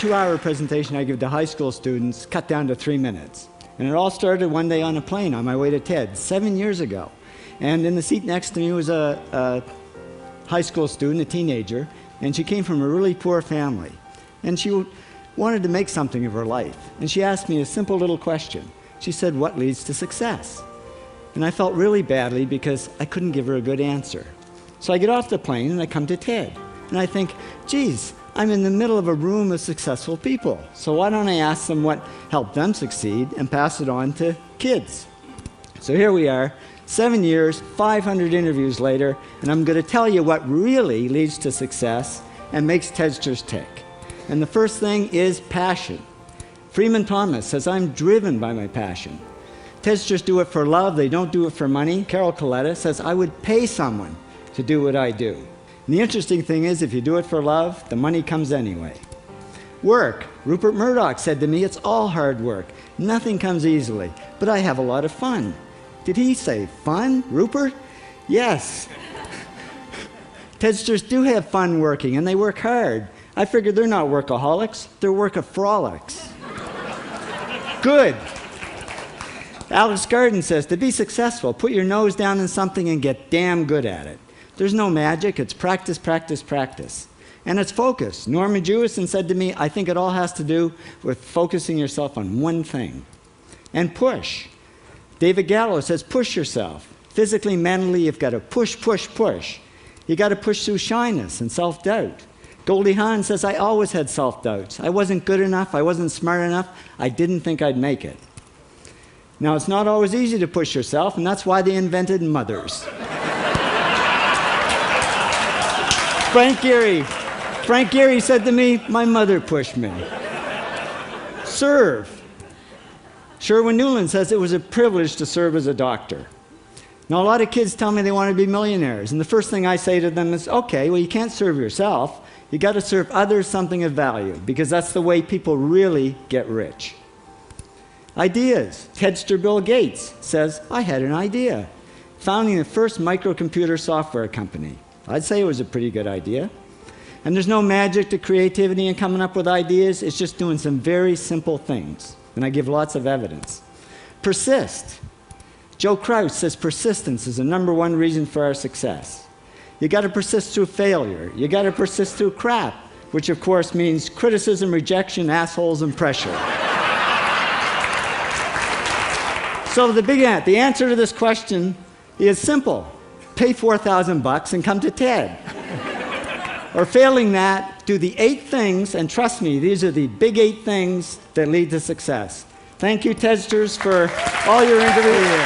2-hour presentation I give to high school students cut down to 3 minutes. And it all started one day on a plane on my way to TED 7 years ago. And in the seat next to me was a high school student, a teenager, and she came from a really poor family. And she wanted to make something of her life. And she asked me a simple little question. She said, "What leads to success?" And I felt really badly because I couldn't give her a good answer. So I get off the plane and I come to TED. And I think, geez, I'm in the middle of a room of successful people. So why don't I ask them what helped them succeed and pass it on to kids? So here we are, 7 years, 500 interviews later, and I'm going to tell you what really leads to success and makes TEDsters tick. And the first thing is passion. Freeman Thomas says, "I'm driven by my passion." TEDsters do it for love, they don't do it for money. Carol Coletta says, "I would pay someone to do what I do." And the interesting thing is, if you do it for love, the money comes anyway. Work. Rupert Murdoch said to me, "It's all hard work. Nothing comes easily, but I have a lot of fun." Did he say fun, Rupert? Yes. TEDsters do have fun working, and they work hard. I figured they're not workaholics, they're workaholics. Good. Alex Garden says, to be successful, put your nose down in something and get damn good at it. There's no magic, it's practice, practice, practice. And it's focus. Norman Jewison said to me, I think it all has to do with focusing yourself on one thing. And push. David Gallo says, push yourself. Physically, mentally, you've got to push, push, push. You got to push through shyness and self-doubt. Goldie Hawn says, I always had self-doubts. I wasn't good enough, I wasn't smart enough, I didn't think I'd make it. Now, it's not always easy to push yourself, and that's why they invented mothers. Frank Gehry said to me, my mother pushed me. Serve. Sherwin Newland says it was a privilege to serve as a doctor. Now, a lot of kids tell me they want to be millionaires, and the first thing I say to them is, okay, well, you can't serve yourself. You got to serve others something of value, because that's the way people really get rich. Ideas. TEDster Bill Gates says, I had an idea. Founding the first microcomputer software company. I'd say it was a pretty good idea. And there's no magic to creativity and coming up with ideas. It's just doing some very simple things. And I give lots of evidence. Persist. Joe Kraus says persistence is the #1 reason for our success. You got to persist through failure. You got to persist through crap, which of course means criticism, rejection, assholes, and pressure. So the answer to this question is simple. Pay $4,000 and come to TED. Or failing that, do the 8 things, and trust me, these are the big 8 things that lead to success. Thank you, TEDsters, for all your interviews.